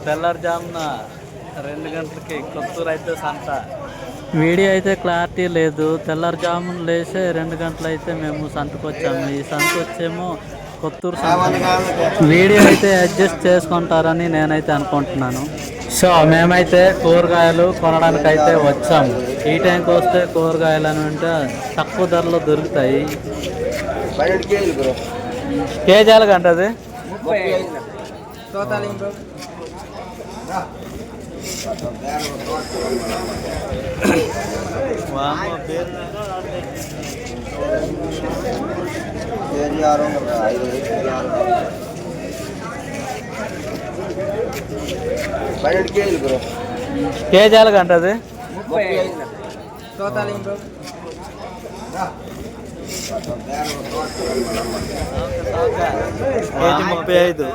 తెల్లారుజామున 2 గంటలకి కొత్తూరు అయితే సంత. వీడియో అయితే క్లారిటీ లేదు. తెల్లారుజామున లేసే 2 గంటలు అయితే మేము సంతకు వచ్చాము. ఈ సంత వచ్చేమో కొత్తూరు సంత. వీడియో అయితే అడ్జస్ట్ చేసుకుంటారని నేనైతే అనుకుంటున్నాను. సో మేమైతే కూరగాయలు కొనడానికి అయితే వచ్చాము. ఈ టైంకి వస్తే కూరగాయలు అని అంటే తక్కువ ధరలో దొరుకుతాయి. కేజీ ఎలాగంట అది? కేజీ ఎలాగంట అది? కేజీ 35.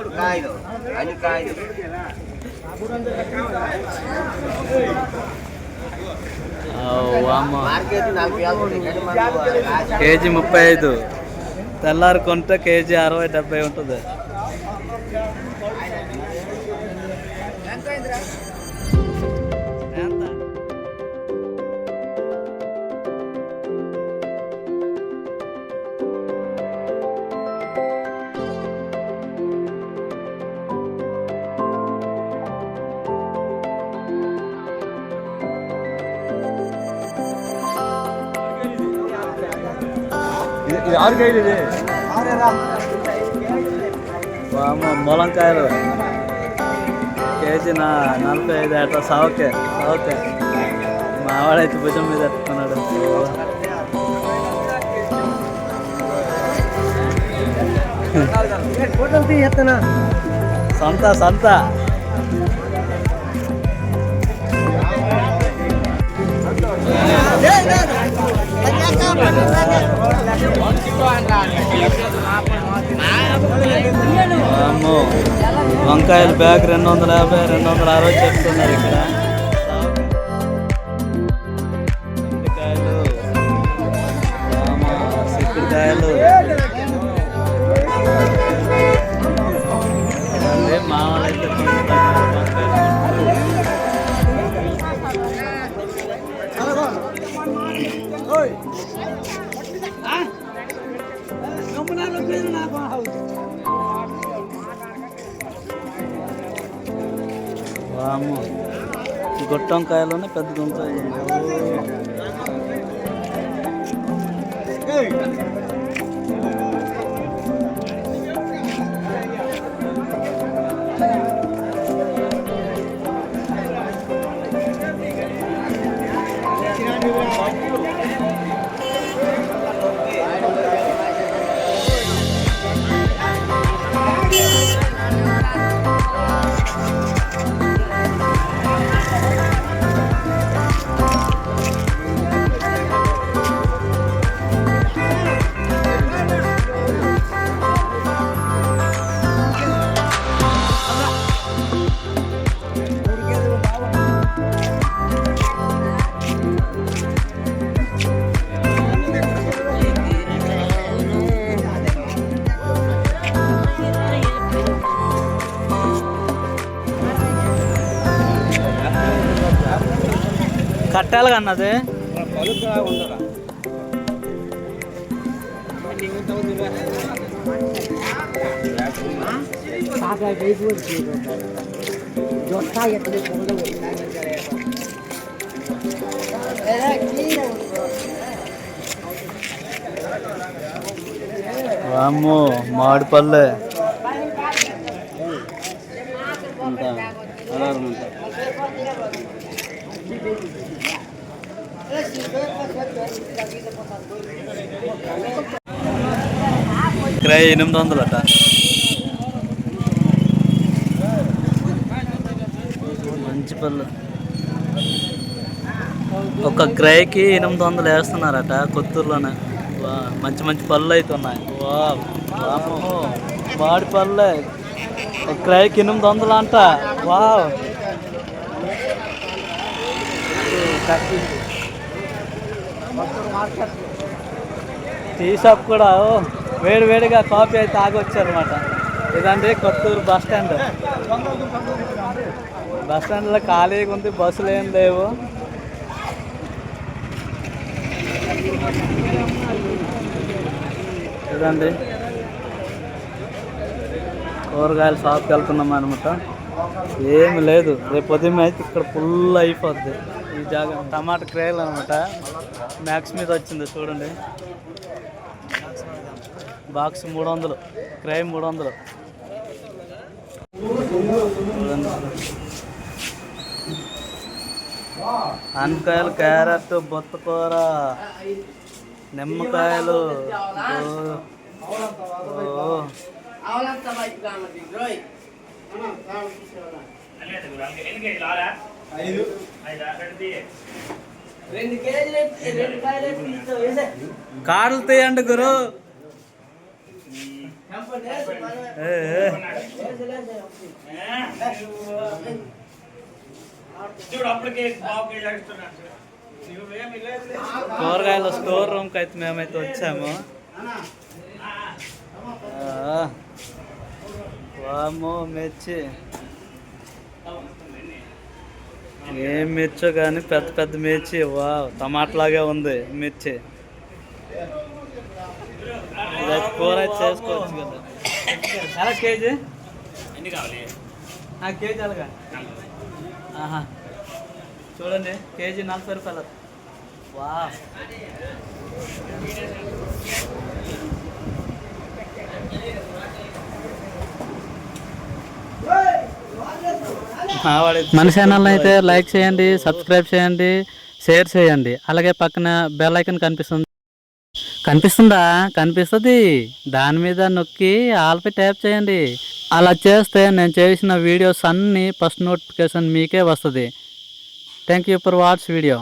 కేజీ 35. తెల్లారి కొంటే కేజీ 60-70 ఉంటుంది. ములంకాయలు కేజీ 45 అట్లా. సావుకే మావాడైతే భుజం మీద ఎత్తుకున్నాడు. సంత వంకాయలు బ్యాగ్ 250-260 చెప్తున్నారు ఇక్కడ. చిక్కుడుకాయలు మావాళ్ళైతే గొట్టంకాయలోనే పెద్ద ఉంటాయి. కట్టాలి అన్నది వామ్మో మామిడిపల్లె క్రై 800 అట. మంచి పళ్ళు ఒక క్రైకి 800 వేస్తున్నారట కొత్తూరులోనే. మంచి మంచి పళ్ళు అయితే ఉన్నాయి. వాడి పళ్ళే క్రైకి 800 అంట. వావ్ టీ షాప్ కూడా వేడివేడిగా కాఫీ అయితే తాగొచ్చు అనమాట. ఇదండి కొత్తూరు బస్ స్టాండ్. బస్ స్టాండ్లో ఖాళీగా ఉంది, బస్సులు ఏం లేవు. ఇదండి కూరగాయల షాప్కి వెళ్తున్నాం అనమాట. ఏమి లేదు, రేపు ఉదయం అయితే ఇక్కడ ఫుల్ అయిపోద్ది ఈ జాగా. టమాటా క్రేలు అనమాట, మ్యాక్స్ మీద వచ్చింది చూడండి. బాక్స్ 300, క్రే 300 చూడండి. ఆనకాయలు, క్యారెట్, బొత్తకూర, నిమ్మకాయలు. కాడలు తీయండి గురు. కూరగాయల స్టోర్ రూమ్కి అయితే మేమైతే వచ్చాము. వామో మిర్చి, ఏం మిర్చో కానీ పెద్ద పెద్ద మిర్చి. వా టమాటలాగే ఉంది మిర్చి. ఇదైతే కూర అయితే చేసుకోవచ్చు కదా. ఎలా కేజీ? కేజీ అలాగా. చూడండి కేజీ 40 రూపాయలు. వా మన ఛానల్ అయితే లైక్ చేయండి, సబ్స్క్రైబ్ చేయండి, షేర్ చేయండి. అలాగే పక్కన బెల్ ఐకాన్ కనిపిస్తుందా? కనిపిస్తుంది. దాని మీద నొక్కి ఆల్పై ట్యాప్ చేయండి. అలా చేస్తే నేను చేసిన వీడియోస్ అన్నీ ఫస్ట్ నోటిఫికేషన్ మీకే వస్తుంది. Thank you for watch video.